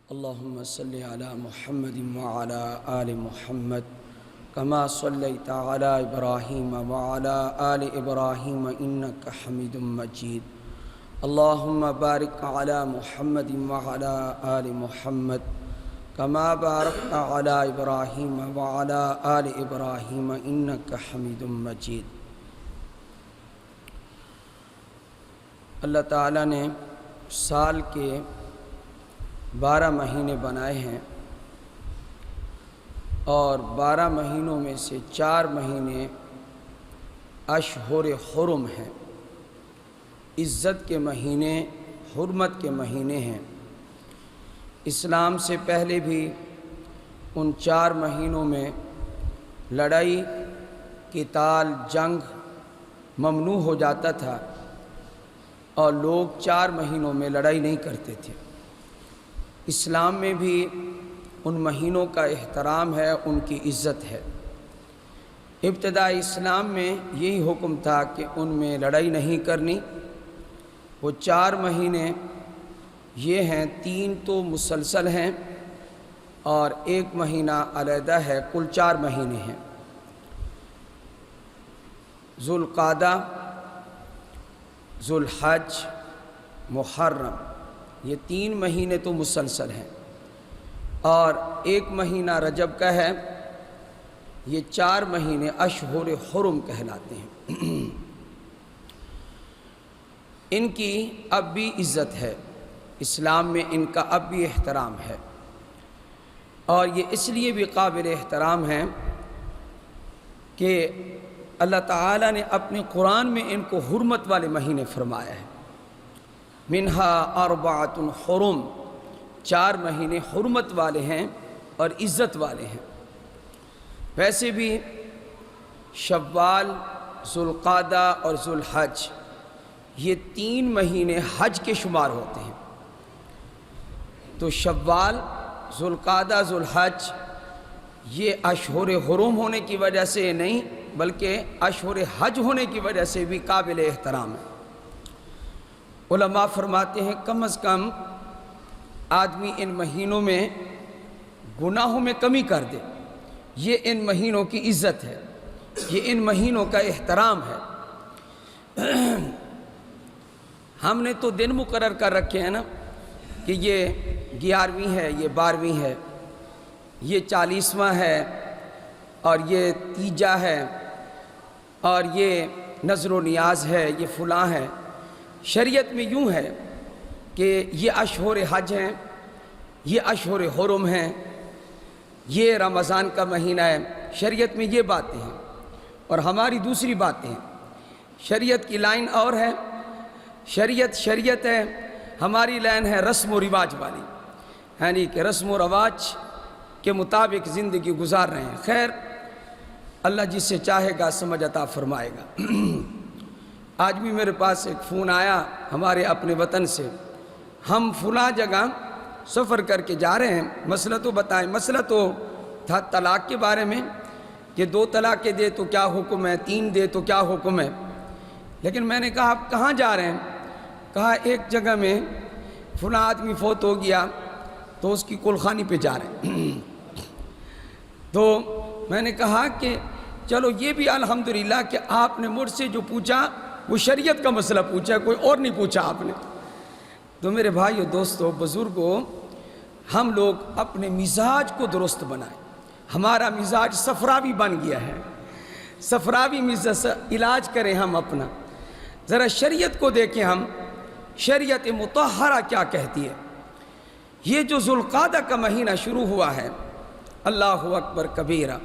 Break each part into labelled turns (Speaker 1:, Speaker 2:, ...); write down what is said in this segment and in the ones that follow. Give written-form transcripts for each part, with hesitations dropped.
Speaker 1: اللهم صل على محمد وعلى آل محمد كما صليت على إبراهيم وعلى آل إبراهيم إنك حميد مجيد. اللهم بارك على محمد وعلى آل محمد كما باركت على إبراهيم وعلى آل إبراهيم إنك حميد مجيد. اللہ تعالیٰ نے سال کے 12 مہینے بنائے ہیں اور 12 مہینوں میں سے 4 مہینے اشہر حرم ہیں، عزت کے مہینے، حرمت کے مہینے ہیں۔ اسلام سے پہلے بھی ان 4 مہینوں میں لڑائی، قتال، جنگ ممنوع ہو جاتا تھا اور لوگ 4 مہینوں میں لڑائی نہیں کرتے تھے۔ اسلام میں بھی ان مہینوں کا احترام ہے، ان کی عزت ہے۔ ابتدائی اسلام میں یہی حکم تھا کہ ان میں لڑائی نہیں کرنی۔ وہ 4 مہینے یہ ہیں، 3 تو مسلسل ہیں اور 1 مہینہ علیحدہ ہے، کل 4 مہینے ہیں۔ ذوالقعدہ، ذوالحج، محرم، یہ 3 مہینے تو مسلسل ہیں اور 1 مہینہ رجب کا ہے۔ یہ 4 مہینے اشہر حرم کہلاتے ہیں۔ ان کی اب بھی عزت ہے، اسلام میں ان کا اب بھی احترام ہے اور یہ اس لیے بھی قابل احترام ہیں کہ اللہ تعالیٰ نے اپنے قرآن میں ان کو حرمت والے مہینے فرمایا ہے۔ منہا اربعۃ حرم، 4 مہینے حرمت والے ہیں اور عزت والے ہیں۔ ویسے بھی شوال، ذوالقعدہ اور ذوالحج یہ 3 مہینے حج کے شمار ہوتے ہیں۔ تو شوال، ذوالقعدہ، ذوالحج یہ اشہر حرم ہونے کی وجہ سے نہیں بلکہ اشہر حج ہونے کی وجہ سے بھی قابل احترام ہے۔ علماء فرماتے ہیں کم از کم آدمی ان مہینوں میں گناہوں میں کمی کر دے، یہ ان مہینوں کی عزت ہے، یہ ان مہینوں کا احترام ہے۔ ہم نے تو دن مقرر کر رکھے ہیں نا کہ یہ 11ویں ہے، یہ 12ویں ہے، یہ 40واں ہے اور یہ تیجا ہے اور یہ نذر و نیاز ہے، یہ فلاں ہے۔ شریعت میں یوں ہے کہ یہ اشہر حج ہیں، یہ اشہر حرم ہیں، یہ رمضان کا مہینہ ہے۔ شریعت میں یہ باتیں ہیں اور ہماری دوسری باتیں ہیں۔ شریعت کی لائن اور ہے، شریعت ہے، ہماری لائن ہے رسم و رواج والی، یعنی کہ رسم و رواج کے مطابق زندگی گزار رہے ہیں۔ خیر، اللہ جس سے چاہے گا سمجھ عطا فرمائے گا۔ آج بھی میرے پاس ایک فون آیا ہمارے اپنے وطن سے، ہم فلاں جگہ سفر کر کے جا رہے ہیں، مسئلہ تو بتائیں۔ مسئلہ تو تھا طلاق کے بارے میں کہ 2 طلاقیں دے تو کیا حکم ہے، 3 دے تو کیا حکم ہے۔ لیکن میں نے کہا آپ کہاں جا رہے ہیں؟ کہا ایک جگہ میں فلاں آدمی فوت ہو گیا تو اس کی کلخانی پہ جا رہے ہیں۔ تو میں نے کہا کہ چلو یہ بھی الحمدللہ کہ آپ نے مجھ سے جو پوچھا وہ شریعت کا مسئلہ پوچھا، کوئی اور نہیں پوچھا آپ نے۔ تو میرے بھائیو، دوستو، بزرگوں، ہم لوگ اپنے مزاج کو درست بنائیں۔ ہمارا مزاج صفراوی بن گیا ہے، صفراوی مزاج علاج کریں ہم اپنا۔ ذرا شریعت کو دیکھیں، ہم شریعت مطہرہ کیا کہتی ہے۔ یہ جو ذوالقعدہ کا مہینہ شروع ہوا ہے، اللہ اکبر کبیرہ،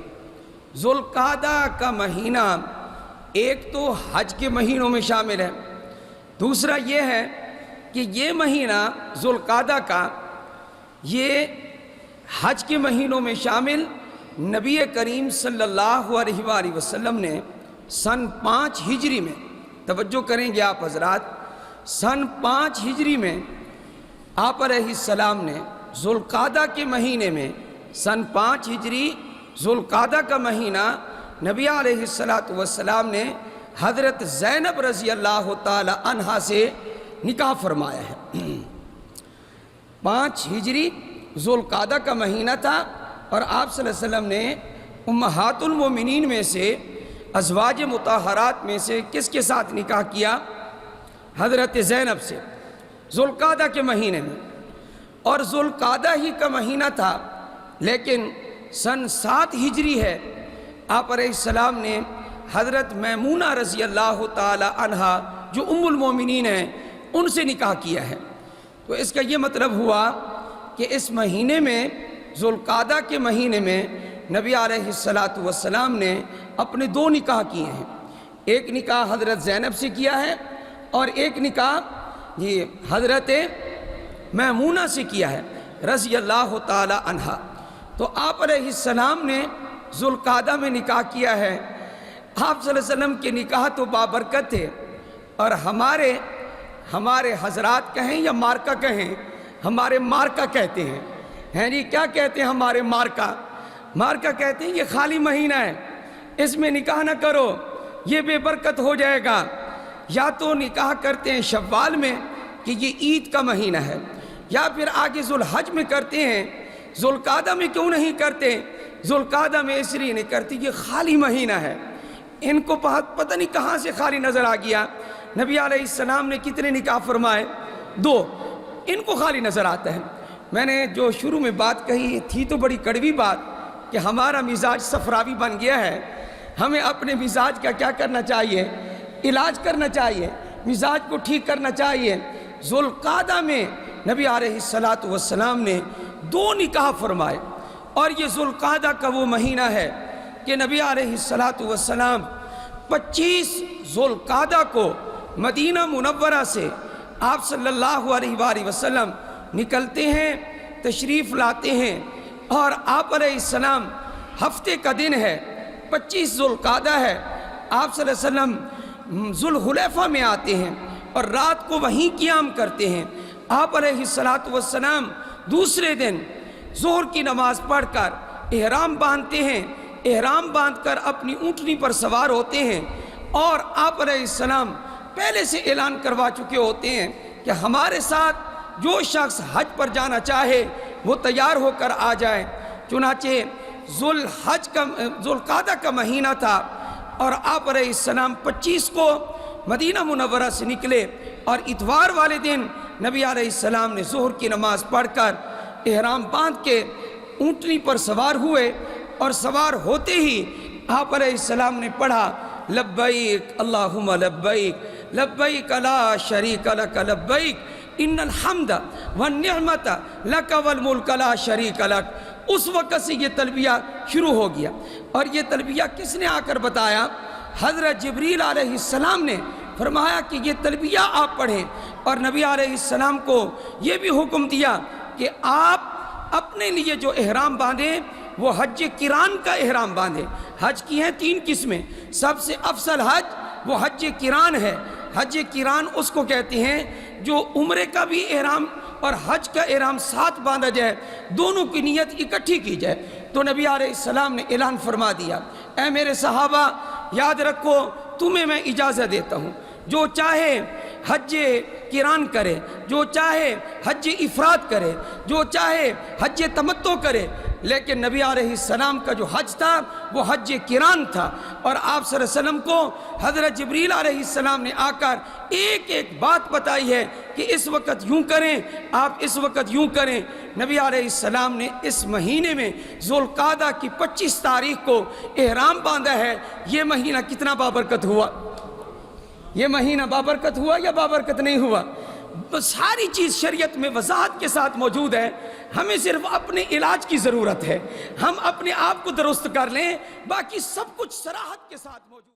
Speaker 1: ذوالقعدہ کا مہینہ ایک تو حج کے مہینوں میں شامل ہے، دوسرا یہ ہے کہ یہ مہینہ ذوالقعدہ کا یہ حج کے مہینوں میں شامل۔ نبی کریم صلی اللہ علیہ وآلہ وسلم نے سن 5 ہجری میں، توجہ کریں گے آپ حضرات، سن 5 ہجری میں آپ علیہ السلام نے ذوالقعدہ کے مہینے میں، سن 5 ہجری ذوالقعدہ کا مہینہ نبی علیہ السلام نے حضرت زینب رضی اللہ تعالی عنہا سے نکاح فرمایا ہے۔ 5 ہجری ذوالقعدہ کا مہینہ تھا، اور آپ صلی اللہ علیہ وسلم نے امہات المومنین میں سے، ازواج مطہرات میں سے کس کے ساتھ نکاح کیا؟ حضرت زینب سے، ذوالقعدہ کے مہینے میں۔ اور ذوالقعدہ ہی کا مہینہ تھا، لیکن سن 7 ہجری ہے، آپ علیہ السلام نے حضرت میمونہ رضی اللہ تعالی عنہا جو ام المومنین ہیں ان سے نکاح کیا ہے۔ تو اس کا یہ مطلب ہوا کہ اس مہینے میں، ذوالقعدہ کے مہینے میں، نبی علیہ السلام نے اپنے 2 نکاح کیے ہیں۔ ایک نکاح حضرت زینب سے کیا ہے، اور ایک نکاح یہ حضرت میمونہ سے کیا ہے رضی اللہ تعالی عنہا۔ تو آپ علیہ السلام نے ذوالقعدہ میں نکاح کیا ہے۔ آپ صلی اللہ علیہ وسلم کے نکاح تو بابرکت تھے، اور ہمارے حضرات کہیں یا مارکا کہیں، ہمارے مارکا کہتے ہیں جی، کیا کہتے ہیں ہمارے مارکا کہتے ہیں یہ خالی مہینہ ہے، اس میں نکاح نہ کرو، یہ بے برکت ہو جائے گا۔ یا تو نکاح کرتے ہیں شوال میں کہ یہ عید کا مہینہ ہے، یا پھر آگے ذوالحج میں کرتے ہیں۔ ذوالقعدہ میں کیوں نہیں کرتے؟ ذوالقعدہ میں اس لیے نہیں کرتے، یہ خالی مہینہ ہے۔ ان کو پتہ نہیں کہاں سے خالی نظر آ گیا۔ نبی علیہ السلام نے کتنے نکاح فرمائے؟ 2، ان کو خالی نظر آتا ہے۔ میں نے جو شروع میں بات کہی تھی تو بڑی کڑوی بات کہ ہمارا مزاج صفراوی بن گیا ہے۔ ہمیں اپنے مزاج کا کیا کرنا چاہیے؟ علاج کرنا چاہیے، مزاج کو ٹھیک کرنا چاہیے۔ ذوالقعدہ میں نبی علیہ السلام نے 2 نکاح فرمائے، اور یہ ذوالقعدہ کا وہ مہینہ ہے کہ نبی علیہ السلام 25 ذوالقعدہ کو مدینہ منورہ سے آپ صلی اللہ علیہ وآلہ وسلم نکلتے ہیں، تشریف لاتے ہیں، اور آپ علیہ السلام ہفتے کا دن ہے، 25 ذوالقعدہ ہے، آپ صلی اللہ علیہ وسلم ذوالحلیفہ میں آتے ہیں اور رات کو وہیں قیام کرتے ہیں۔ آپ علیہ السلام دوسرے دن ظہر کی نماز پڑھ کر احرام باندھتے ہیں، احرام باندھ کر اپنی اونٹنی پر سوار ہوتے ہیں، اور آپ علیہ السلام پہلے سے اعلان کروا چکے ہوتے ہیں کہ ہمارے ساتھ جو شخص حج پر جانا چاہے وہ تیار ہو کر آ جائے۔ چنانچہ ذوالقعدہ کا مہینہ تھا، اور آپ علیہ السلام 25 کو مدینہ منورہ سے نکلے، اور اتوار والے دن نبی علیہ السلام نے ظہر کی نماز پڑھ کر احرام باندھ کے اونٹنی پر سوار ہوئے، اور سوار ہوتے ہی آپ علیہ السلام نے پڑھا لبیک اللہم لبیک لبیک لا شریک لک لبیک ان الحمد والنعمت لک والملک لا شریک لک۔ اس وقت سے یہ تلبیہ شروع ہو گیا، اور یہ تلبیہ کس نے آ کر بتایا؟ حضرت جبریل علیہ السلام نے فرمایا کہ یہ تلبیہ آپ پڑھیں، اور نبی علیہ السلام کو یہ بھی حکم دیا کہ آپ اپنے لیے جو احرام باندھیں وہ حج قران کا احرام باندھیں۔ حج کی ہیں 3 قسمیں، سب سے افضل حج وہ حج قران ہے۔ حج قران اس کو کہتے ہیں جو عمرے کا بھی احرام اور حج کا احرام ساتھ باندھا جائے، دونوں کی نیت اکٹھی کی جائے۔ تو نبی علیہ السلام نے اعلان فرما دیا، اے میرے صحابہ یاد رکھو، تمہیں میں اجازت دیتا ہوں، جو چاہے حج قران کرے، جو چاہے حج افراد کرے، جو چاہے حج تمتع کرے، لیکن نبی علیہ السلام کا جو حج تھا وہ حج قران تھا۔ اور آپ صلی اللہ علیہ وسلم کو حضرت جبریل علیہ السلام نے آ کر ایک ایک بات بتائی ہے کہ اس وقت یوں کریں، آپ اس وقت یوں کریں۔ نبی علیہ السلام نے اس مہینے میں ذوالقعدہ کی 25 تاریخ کو احرام باندھا ہے۔ یہ مہینہ کتنا بابرکت ہوا؟ یہ مہینہ بابرکت ہوا یا بابرکت نہیں ہوا؟ ساری چیز شریعت میں وضاحت کے ساتھ موجود ہے، ہمیں صرف اپنے علاج کی ضرورت ہے، ہم اپنے آپ کو درست کر لیں، باقی سب کچھ صراحت کے ساتھ موجود ہے۔